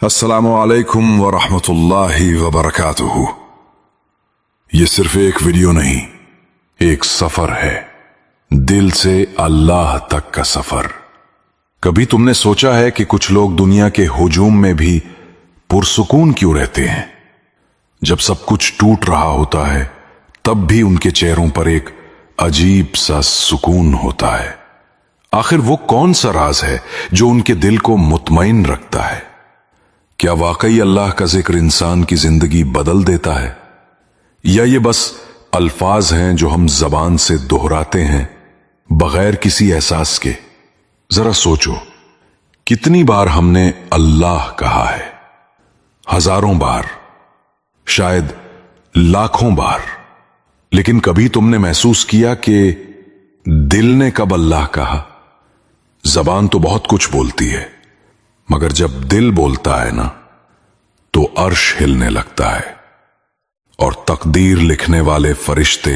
अस्सलामु अलैकुम वरहमतुल्लाहि वबरकातुहू। ये सिर्फ एक वीडियो नहीं, एक सफर है, दिल से अल्लाह तक का सफर। कभी तुमने सोचा है कि कुछ लोग दुनिया के हुजूम में भी पुरसुकून क्यों रहते हैं? जब सब कुछ टूट रहा होता है तब भी उनके चेहरों पर एक अजीब सा सुकून होता है। आखिर वो कौन सा राज है जो उनके दिल को मुतमईन रखता है? क्या वाकई अल्लाह का जिक्र इंसान की जिंदगी बदल देता है, या ये बस अल्फाज हैं जो हम जबान से दोहराते हैं बगैर किसी एहसास के? जरा सोचो, कितनी बार हमने अल्लाह कहा है? हजारों बार, शायद लाखों बार। लेकिन कभी तुमने महसूस किया कि दिल ने कब अल्लाह कहा? जबान तो बहुत कुछ बोलती है, मगर जब दिल बोलता है ना, तो अर्श हिलने लगता है और तकदीर लिखने वाले फरिश्ते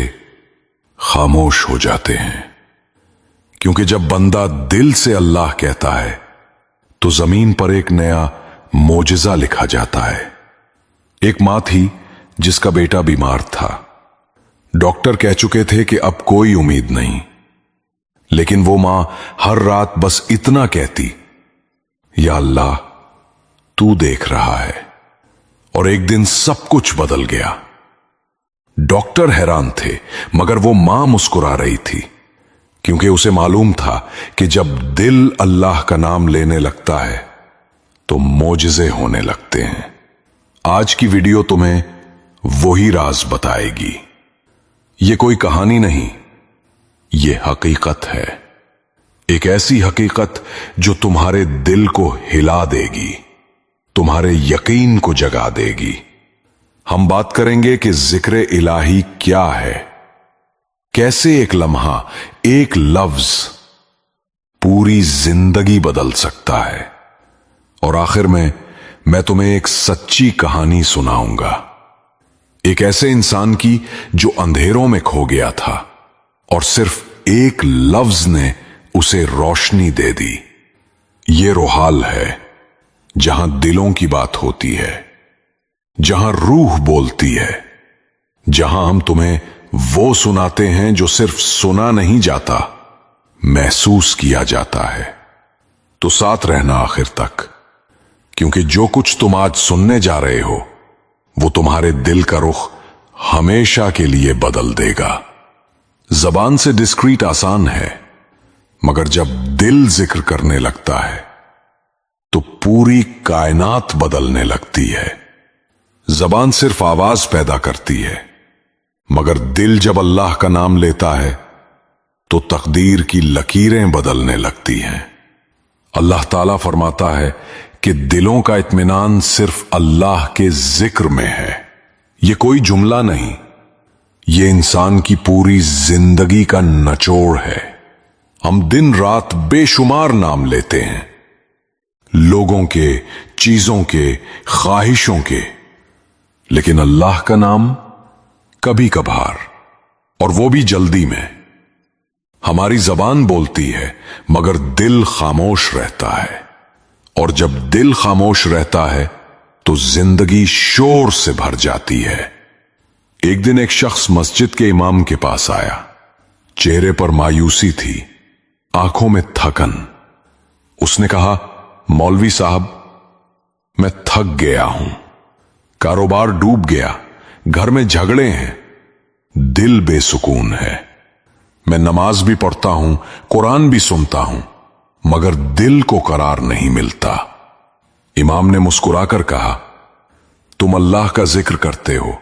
खामोश हो जाते हैं। क्योंकि जब बंदा दिल से अल्लाह कहता है तो जमीन पर एक नया मोजिजा लिखा जाता है। एक मां थी जिसका बेटा बीमार था। डॉक्टर कह चुके थे कि अब कोई उम्मीद नहीं, लेकिन वो मां हर रात बस इतना कहती, या अल्लाह तू देख रहा है। और एक दिन सब कुछ बदल गया। डॉक्टर हैरान थे, मगर वो मां मुस्कुरा रही थी, क्योंकि उसे मालूम था कि जब दिल अल्लाह का नाम लेने लगता है तो मोजिज़े होने लगते हैं। आज की वीडियो तुम्हें वही राज बताएगी। ये कोई कहानी नहीं, ये हकीकत है। एक ऐसी हकीकत जो तुम्हारे दिल को हिला देगी, तुम्हारे यकीन को जगा देगी। हम बात करेंगे कि जिक्र इलाही क्या है, कैसे एक लम्हा, एक लफ्ज पूरी जिंदगी बदल सकता है। और आखिर में मैं तुम्हें एक सच्ची कहानी सुनाऊंगा, एक ऐसे इंसान की जो अंधेरों में खो गया था और सिर्फ एक लफ्ज ने उसे रोशनी दे दी। ये रोहाल है जहां दिलों की बात होती है, जहां रूह बोलती है, जहां हम तुम्हें वो सुनाते हैं जो सिर्फ सुना नहीं जाता, महसूस किया जाता है। तो साथ रहना आखिर तक, क्योंकि जो कुछ तुम आज सुनने जा रहे हो वो तुम्हारे दिल का रुख हमेशा के लिए बदल देगा। जबान से डिस्क्रीट आसान है, मगर जब दिल जिक्र करने लगता है तो पूरी कायनात बदलने लगती है। जबान सिर्फ आवाज पैदा करती है, मगर दिल जब अल्लाह का नाम लेता है तो तकदीर की लकीरें बदलने लगती हैं। अल्लाह ताला फरमाता है कि दिलों का इत्मीनान सिर्फ अल्लाह के जिक्र में है। ये कोई जुमला नहीं, ये इंसान की पूरी जिंदगी का निचोड़ है। हम दिन रात बेशुमार नाम लेते हैं, लोगों के, चीजों के, ख्वाहिशों के, लेकिन अल्लाह का नाम कभी कभार, और वो भी जल्दी में। हमारी जबान बोलती है, मगर दिल खामोश रहता है, और जब दिल खामोश रहता है तो जिंदगी शोर से भर जाती है। एक दिन एक शख्स मस्जिद के इमाम के पास आया। चेहरे पर मायूसी थी, आंखों में थकन। उसने कहा, मौलवी साहब, मैं थक गया हूं, कारोबार डूब गया, घर में झगड़े हैं, दिल बेसुकून है। मैं नमाज भी पढ़ता हूं, कुरान भी सुनता हूं, मगर दिल को करार नहीं मिलता। इमाम ने मुस्कुराकर कहा, तुम अल्लाह का जिक्र करते हो,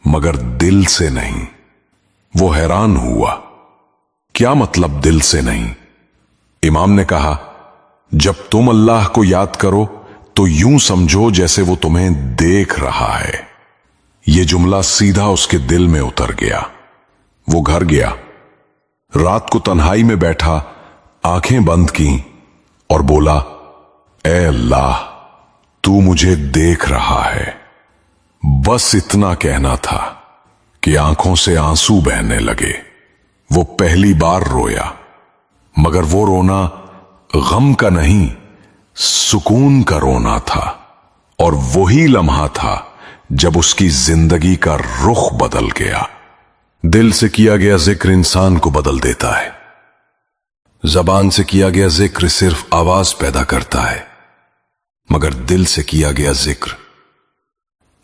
मगर दिल से नहीं। वो हैरान हुआ, क्या मतलब दिल से नहीं? इमाम ने कहा, जब तुम अल्लाह को याद करो तो यूं समझो जैसे वो तुम्हें देख रहा है। यह जुमला सीधा उसके दिल में उतर गया। वो घर गया, रात को तन्हाई में बैठा, आंखें बंद की और बोला, ऐ अल्लाह, तू मुझे देख रहा है। बस इतना कहना था कि आंखों से आंसू बहने लगे। वो पहली बार रोया, मगर वो रोना गम का नहीं, सुकून का रोना था। वही लम्हा था जब उसकी जिंदगी का रुख बदल गया। दिल से किया गया जिक्र इंसान को बदल देता है। जबान से किया गया जिक्र सिर्फ आवाज पैदा करता है, मगर दिल से किया गया जिक्र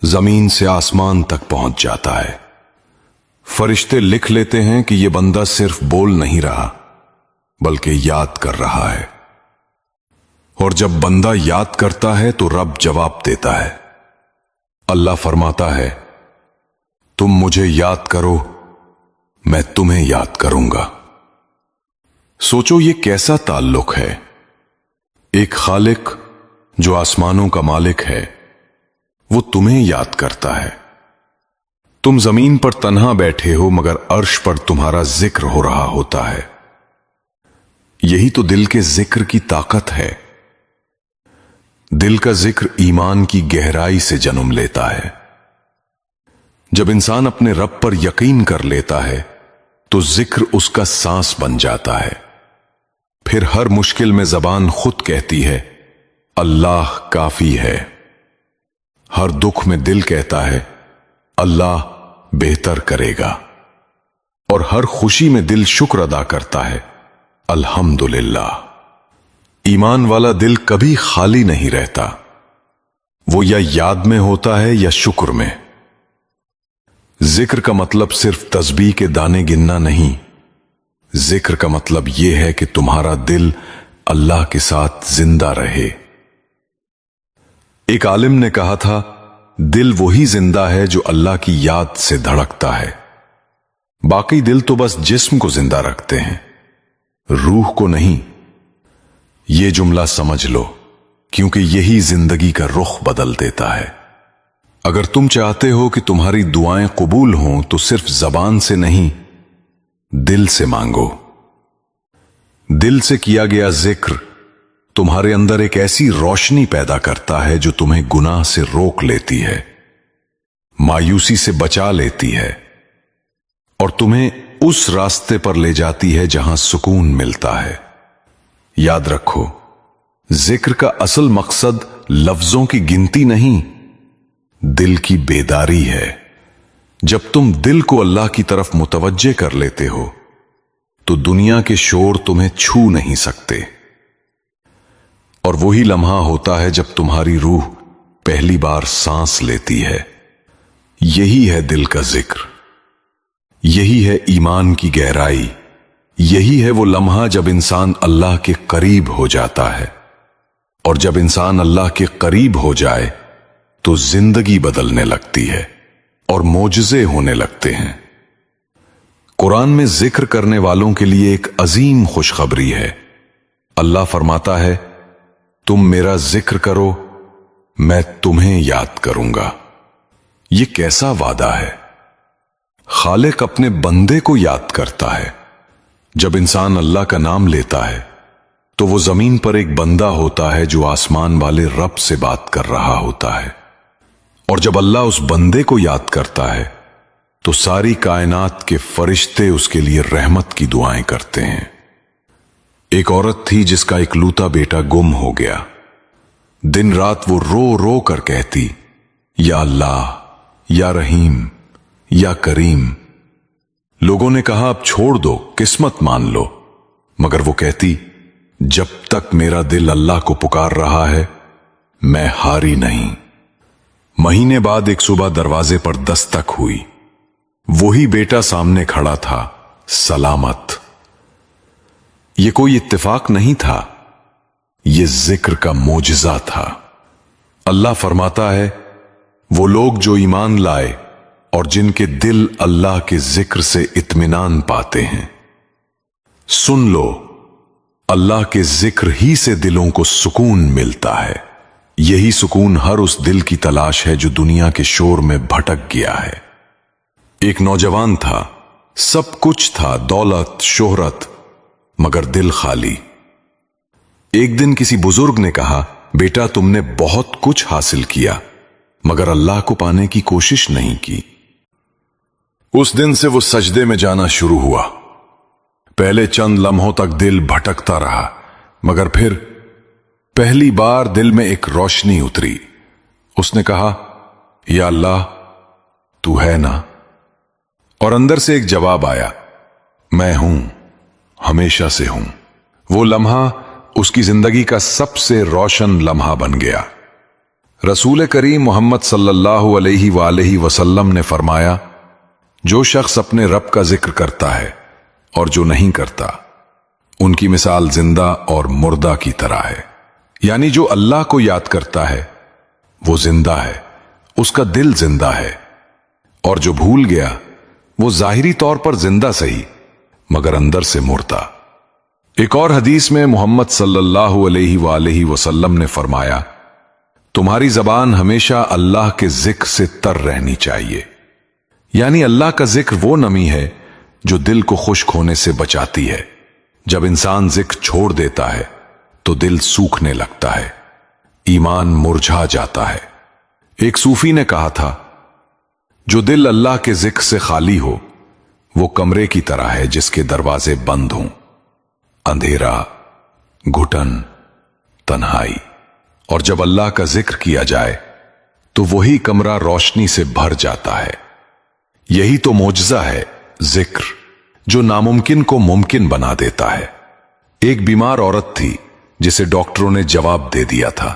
जमीन से आसमान तक पहुंच जाता है। फरिश्ते लिख लेते हैं कि यह बंदा सिर्फ बोल नहीं रहा बल्कि याद कर रहा है। और जब बंदा याद करता है तो रब जवाब देता है। अल्लाह फरमाता है, तुम मुझे याद करो, मैं तुम्हें याद करूंगा। सोचो ये कैसा ताल्लुक है। एक खालिक जो आसमानों का मालिक है, वो तुम्हें याद करता है। तुम जमीन पर तन्हा बैठे हो मगर अर्श पर तुम्हारा जिक्र हो रहा होता है। यही तो दिल के जिक्र की ताकत है। दिल का जिक्र ईमान की गहराई से जन्म लेता है। जब इंसान अपने रब पर यकीन कर लेता है तो जिक्र उसका सांस बन जाता है। फिर हर मुश्किल में जबान खुद कहती है, अल्लाह काफी है। हर दुख में दिल कहता है, अल्लाह बेहतर करेगा। और हर खुशी में दिल शुक्र अदा करता है, अल्हम्दुलिल्लाह। ईमान वाला दिल कभी खाली नहीं रहता। वो या याद में होता है या शुक्र में। जिक्र का मतलब सिर्फ तस्बीह के दाने गिनना नहीं। जिक्र का मतलब यह है कि तुम्हारा दिल अल्लाह के साथ जिंदा रहे। एक आलिम ने कहा था, दिल वही जिंदा है जो अल्लाह की याद से धड़कता है। बाकी दिल तो बस जिस्म को जिंदा रखते हैं, रूह को नहीं। ये जुमला समझ लो, क्योंकि यही जिंदगी का रुख बदल देता है। अगर तुम चाहते हो कि तुम्हारी दुआएं कबूल हों तो सिर्फ जबान से नहीं, दिल से मांगो। दिल से किया गया जिक्र तुम्हारे अंदर एक ऐसी रोशनी पैदा करता है जो तुम्हें गुनाह से रोक लेती है, मायूसी से बचा लेती है और तुम्हें उस रास्ते पर ले जाती है जहां सुकून मिलता है। याद रखो, जिक्र का असल मकसद लफ्जों की गिनती नहीं, दिल की बेदारी है। जब तुम दिल को अल्लाह की तरफ मुतवज्जे कर लेते हो तो दुनिया के शोर तुम्हें छू नहीं सकते। और वही लम्हा होता है जब तुम्हारी रूह पहली बार सांस लेती है। यही है दिल का जिक्र, यही है ईमान की गहराई, यही है वो लम्हा जब इंसान अल्लाह के करीब हो जाता है। और जब इंसान अल्लाह के करीब हो जाए तो जिंदगी बदलने लगती है और मोजज़े होने लगते हैं। कुरान में जिक्र करने वालों के लिए एक अजीम खुशखबरी है। अल्लाह फरमाता है, तुम मेरा जिक्र करो, मैं तुम्हें याद करूंगा। यह कैसा वादा है। खालिक अपने बंदे को याद करता है। जब इंसान अल्लाह का नाम लेता है तो वो जमीन पर एक बंदा होता है जो आसमान वाले रब से बात कर रहा होता है। और जब अल्लाह उस बंदे को याद करता है तो सारी कायनात के फरिश्ते उसके लिए रहमत की दुआएं करते हैं। एक औरत थी जिसका इकलौता बेटा गुम हो गया। दिन रात वो रो रो कर कहती, या अल्लाह, या रहीम, या करीम। लोगों ने कहा, अब छोड़ दो, किस्मत मान लो। मगर वो कहती, जब तक मेरा दिल अल्लाह को पुकार रहा है, मैं हारी नहीं। महीने बाद एक सुबह दरवाजे पर दस्तक हुई। वही बेटा सामने खड़ा था, सलामत। यह कोई इत्तेफाक नहीं था, यह जिक्र का मोजज़ा था। अल्लाह फरमाता है, वो लोग जो ईमान लाए और जिनके दिल अल्लाह के जिक्र से इत्मीनान पाते हैं। सुन लो, अल्लाह के जिक्र ही से दिलों को सुकून मिलता है। यही सुकून हर उस दिल की तलाश है जो दुनिया के शोर में भटक गया है। एक नौजवान था, सब कुछ था, दौलत, शोहरत, मगर दिल खाली। एक दिन किसी बुजुर्ग ने कहा, बेटा तुमने बहुत कुछ हासिल किया मगर अल्लाह को पाने की कोशिश नहीं की। उस दिन से वो सजदे में जाना शुरू हुआ। पहले चंद लम्हों तक दिल भटकता रहा, मगर फिर पहली बार दिल में एक रोशनी उतरी اس نے کہا یا اللہ تو ہے نا؟ اور اندر سے ایک جواب آیا میں ہوں، ہمیشہ سے ہوں۔ وہ لمحہ اس کی زندگی کا سب سے روشن لمحہ بن گیا۔ رسول کریم محمد صلی اللہ علیہ وآلہ وسلم نے فرمایا جو شخص اپنے رب کا ذکر کرتا ہے اور جو نہیں کرتا، ان کی مثال زندہ اور مردہ کی طرح ہے۔ یعنی جو اللہ کو یاد کرتا ہے وہ زندہ ہے، اس کا دل زندہ ہے، اور جو بھول گیا وہ ظاہری طور پر زندہ صحیح مگر اندر سے مردہ۔ ایک اور حدیث میں محمد صلی اللہ علیہ وآلہ وسلم نے فرمایا تمہاری زبان ہمیشہ اللہ کے ذکر سے تر رہنی چاہیے۔ یعنی اللہ کا ذکر وہ نمی ہے جو دل کو خشک ہونے سے بچاتی ہے۔ جب انسان ذکر چھوڑ دیتا ہے تو دل سوکھنے لگتا ہے، ایمان مرجھا جاتا ہے۔ ایک صوفی نے کہا تھا جو دل اللہ کے ذکر سے خالی ہو وہ کمرے کی طرح ہے جس کے دروازے بند ہوں، اندھیرا، گھٹن، تنہائی۔ اور جب اللہ کا ذکر کیا جائے تو وہی کمرہ روشنی سے بھر جاتا ہے۔ یہی تو معجزہ ہے ذکر، جو ناممکن کو ممکن بنا دیتا ہے۔ ایک بیمار عورت تھی جسے ڈاکٹروں نے جواب دے دیا تھا۔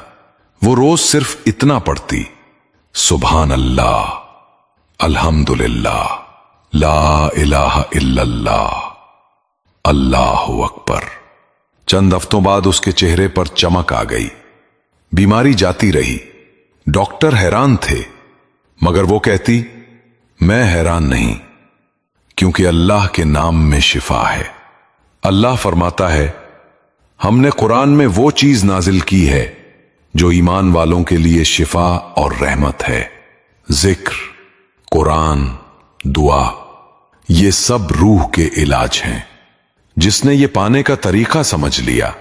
وہ روز صرف اتنا پڑھتی سبحان اللہ، الحمدللہ، لا الہ الا اللہ، اللہ اکبر۔ چند ہفتوں بعد اس کے چہرے پر چمک آ گئی، بیماری جاتی رہی۔ ڈاکٹر حیران تھے مگر وہ کہتی میں حیران نہیں، کیونکہ اللہ کے نام میں شفا ہے۔ اللہ فرماتا ہے ہم نے قرآن میں وہ چیز نازل کی ہے جو ایمان والوں کے لیے شفا اور رحمت ہے۔ ذکر، قرآن، دعا، یہ سب روح کے علاج ہیں۔ جس نے یہ پانے کا طریقہ سمجھ لیا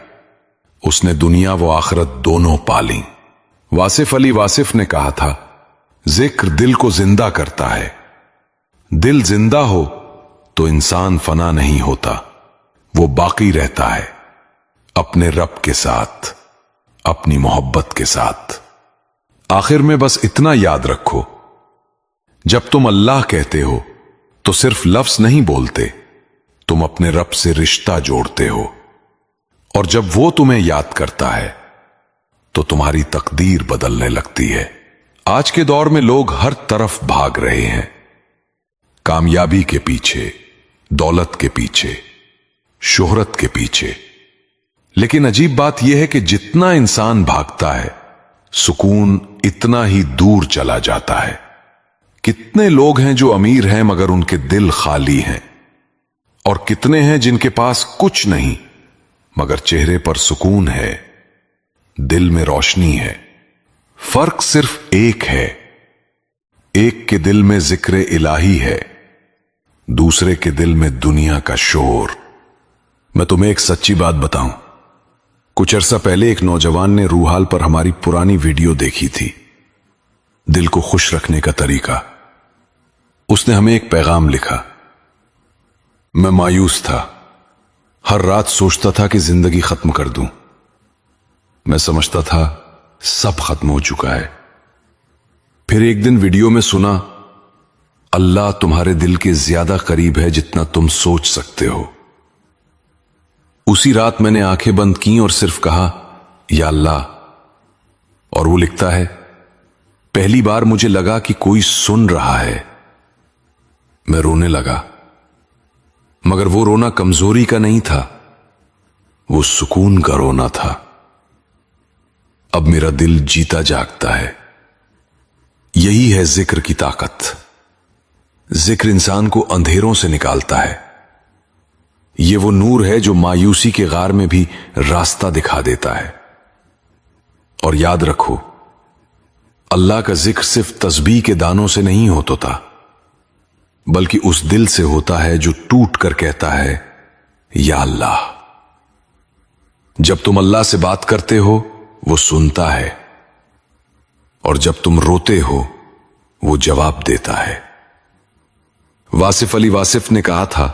اس نے دنیا و آخرت دونوں پالیں۔ واصف علی واصف نے کہا تھا ذکر دل کو زندہ کرتا ہے۔ دل زندہ ہو تو انسان فنا نہیں ہوتا، وہ باقی رہتا ہے اپنے رب کے ساتھ، اپنی محبت کے ساتھ۔ آخر میں بس اتنا یاد رکھو جب تم اللہ کہتے ہو تو صرف لفظ نہیں بولتے، تم اپنے رب سے رشتہ جوڑتے ہو، اور جب وہ تمہیں یاد کرتا ہے تو تمہاری تقدیر بدلنے لگتی ہے۔ آج کے دور میں لوگ ہر طرف بھاگ رہے ہیں، کامیابی کے پیچھے، دولت کے پیچھے، شہرت کے پیچھے۔ لیکن عجیب بات یہ ہے کہ جتنا انسان بھاگتا ہے سکون اتنا ہی دور چلا جاتا ہے۔ کتنے لوگ ہیں جو امیر ہیں مگر ان کے دل خالی ہیں، اور کتنے ہیں جن کے پاس کچھ نہیں مگر چہرے پر سکون ہے، دل میں روشنی ہے۔ فرق صرف ایک ہے، ایک کے دل میں ذکر الہی ہے، دوسرے کے دل میں دنیا کا شور۔ میں تمہیں ایک سچی بات بتاؤں، کچھ عرصہ پہلے ایک نوجوان نے روحال پر ہماری پرانی ویڈیو دیکھی تھی، دل کو خوش رکھنے کا طریقہ۔ اس نے ہمیں ایک پیغام لکھا۔ میں مایوس تھا، ہر رات سوچتا تھا کہ زندگی ختم کر دوں۔ میں سمجھتا تھا سب ختم ہو چکا ہے۔ پھر ایک دن ویڈیو میں سنا اللہ تمہارے دل کے زیادہ قریب ہے جتنا تم سوچ سکتے ہو۔ اسی رات میں نے آنکھیں بند کیں اور صرف کہا یا اللہ، اور وہ لکھتا ہے پہلی بار مجھے لگا کہ کوئی سن رہا ہے۔ میں رونے لگا، مگر وہ رونا کمزوری کا نہیں تھا، وہ سکون کا رونا تھا۔ اب میرا دل جیتا جاگتا ہے۔ یہی ہے ذکر کی طاقت۔ ذکر انسان کو اندھیروں سے نکالتا ہے۔ یہ وہ نور ہے جو مایوسی کے غار میں بھی راستہ دکھا دیتا ہے۔ اور یاد رکھو، اللہ کا ذکر صرف تسبیح کے دانوں سے نہیں ہوتا تھا، بلکہ اس دل سے ہوتا ہے جو ٹوٹ کر کہتا ہے یا اللہ۔ جب تم اللہ سے بات کرتے ہو وہ سنتا ہے، اور جب تم روتے ہو وہ جواب دیتا ہے۔ واصف علی واصف نے کہا تھا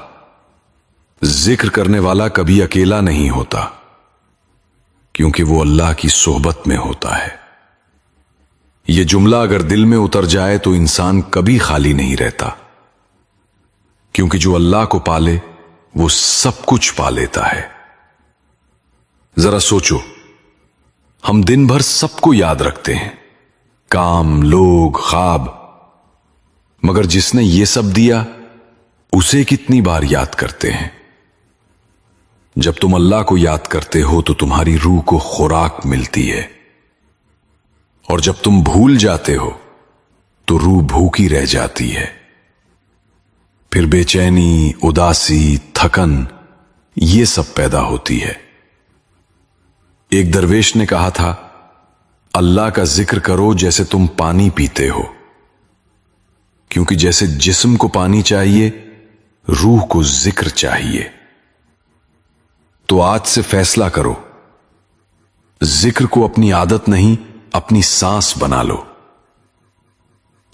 ذکر کرنے والا کبھی اکیلا نہیں ہوتا، کیونکہ وہ اللہ کی صحبت میں ہوتا ہے۔ یہ جملہ اگر دل میں اتر جائے تو انسان کبھی خالی نہیں رہتا، کیونکہ جو اللہ کو پالے وہ سب کچھ پا لیتا ہے۔ ذرا سوچو، ہم دن بھر سب کو یاد رکھتے ہیں، کام، لوگ، خواب، مگر جس نے یہ سب دیا اسے کتنی بار یاد کرتے ہیں؟ جب تم اللہ کو یاد کرتے ہو تو تمہاری روح کو خوراک ملتی ہے، اور جب تم بھول جاتے ہو تو روح بھوکی رہ جاتی ہے۔ پھر بے چینی، اداسی، تھکن یہ سب پیدا ہوتی ہے۔ ایک درویش نے کہا تھا، اللہ کا ذکر کرو جیسے تم پانی پیتے ہو، کیونکہ جیسے جسم کو پانی چاہیے روح کو ذکر چاہیے۔ تو آج سے فیصلہ کرو، ذکر کو اپنی عادت نہیں اپنی سانس بنا لو۔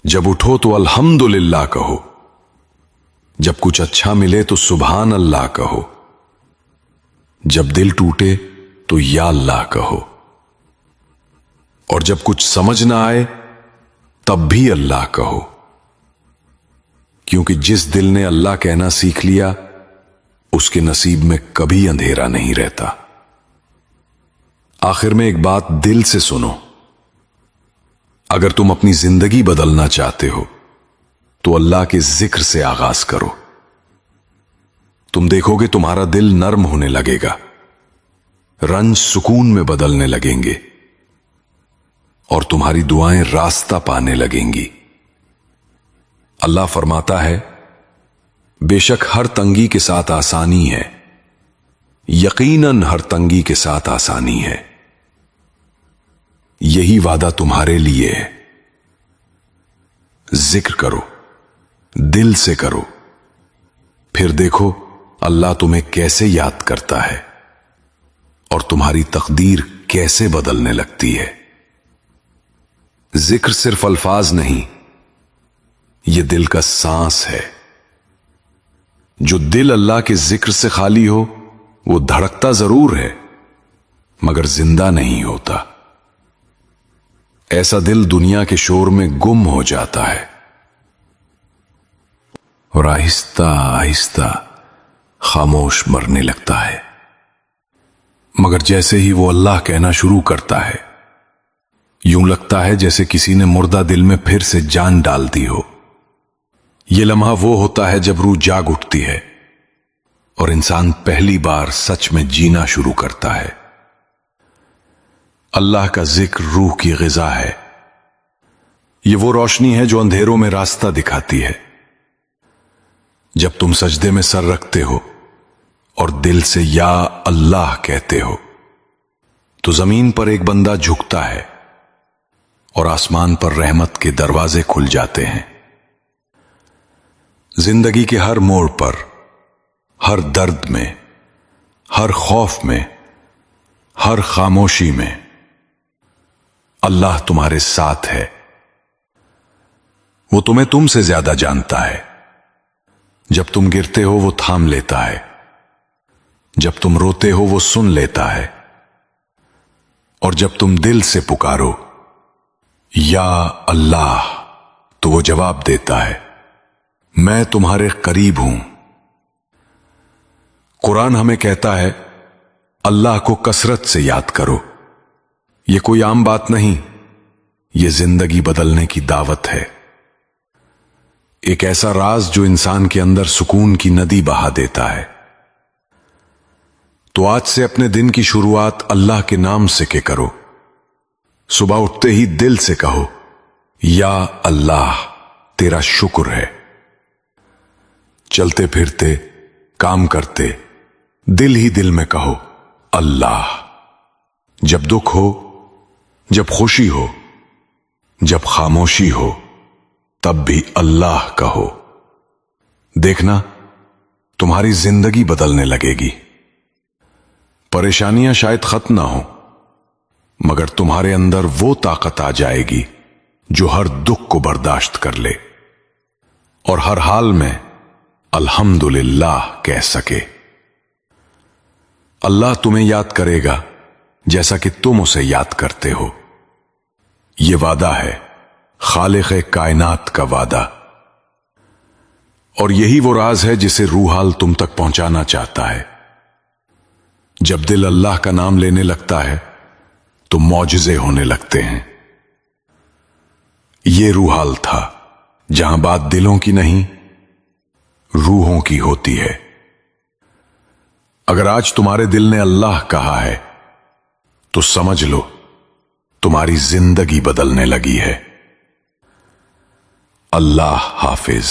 جب اٹھو تو الحمدللہ کہو، جب کچھ اچھا ملے تو سبحان اللہ کہو، جب دل ٹوٹے تو یا اللہ کہو، اور جب کچھ سمجھ نہ آئے تب بھی اللہ کہو، کیونکہ جس دل نے اللہ کہنا سیکھ لیا اس کے نصیب میں کبھی اندھیرا نہیں رہتا۔ آخر میں ایک بات دل سے سنو، اگر تم اپنی زندگی بدلنا چاہتے ہو تو اللہ کے ذکر سے آغاز کرو۔ تم دیکھو گے تمہارا دل نرم ہونے لگے گا، رنج سکون میں بدلنے لگیں گے، اور تمہاری دعائیں راستہ پانے لگیں گی۔ اللہ فرماتا ہے، بے شک ہر تنگی کے ساتھ آسانی ہے، یقیناً ہر تنگی کے ساتھ آسانی ہے، یہی وعدہ تمہارے لیے ہے۔ ذکر کرو، دل سے کرو، پھر دیکھو اللہ تمہیں کیسے یاد کرتا ہے اور تمہاری تقدیر کیسے بدلنے لگتی ہے۔ ذکر صرف الفاظ نہیں، یہ دل کا سانس ہے۔ جو دل اللہ کے ذکر سے خالی ہو وہ دھڑکتا ضرور ہے مگر زندہ نہیں ہوتا۔ ایسا دل دنیا کے شور میں گم ہو جاتا ہے اور آہستہ آہستہ خاموش مرنے لگتا ہے، مگر جیسے ہی وہ اللہ کہنا شروع کرتا ہے یوں لگتا ہے جیسے کسی نے مردہ دل میں پھر سے جان ڈال دی ہو۔ یہ لمحہ وہ ہوتا ہے جب روح جاگ اٹھتی ہے اور انسان پہلی بار سچ میں جینا شروع کرتا ہے۔ اللہ کا ذکر روح کی غذا ہے، یہ وہ روشنی ہے جو اندھیروں میں راستہ دکھاتی ہے۔ جب تم سجدے میں سر رکھتے ہو اور دل سے یا اللہ کہتے ہو تو زمین پر ایک بندہ جھکتا ہے اور آسمان پر رحمت کے دروازے کھل جاتے ہیں۔ زندگی کے ہر موڑ پر، ہر درد میں، ہر خوف میں، ہر خاموشی میں اللہ تمہارے ساتھ ہے۔ وہ تمہیں تم سے زیادہ جانتا ہے۔ جب تم گرتے ہو وہ تھام لیتا ہے، جب تم روتے ہو وہ سن لیتا ہے، اور جب تم دل سے پکارو یا اللہ تو وہ جواب دیتا ہے، میں تمہارے قریب ہوں۔ قرآن ہمیں کہتا ہے اللہ کو کثرت سے یاد کرو۔ یہ کوئی عام بات نہیں، یہ زندگی بدلنے کی دعوت ہے، ایک ایسا راز جو انسان کے اندر سکون کی ندی بہا دیتا ہے۔ تو آج سے اپنے دن کی شروعات اللہ کے نام سے کے کرو۔ صبح اٹھتے ہی دل سے کہو یا اللہ تیرا شکر ہے۔ چلتے پھرتے، کام کرتے، دل ہی دل میں کہو اللہ۔ جب دکھ ہو، جب خوشی ہو، جب خاموشی ہو، تب بھی اللہ کہو۔ دیکھنا تمہاری زندگی بدلنے لگے گی۔ پریشانیاں شاید ختم نہ ہوں مگر تمہارے اندر وہ طاقت آ جائے گی جو ہر دکھ کو برداشت کر لے اور ہر حال میں الحمدللہ کہہ سکے۔ اللہ تمہیں یاد کرے گا جیسا کہ تم اسے یاد کرتے ہو۔ یہ وعدہ ہے خالق کائنات کا وعدہ، اور یہی وہ راز ہے جسے روحال تم تک پہنچانا چاہتا ہے۔ جب دل اللہ کا نام لینے لگتا ہے تو معجزے ہونے لگتے ہیں۔ یہ روحال تھا جہاں بات دلوں کی نہیں، روحوں کی ہوتی ہے۔ اگر آج تمہارے دل نے اللہ کہا ہے تو سمجھ لو تمہاری زندگی بدلنے لگی ہے۔ اللہ حافظ۔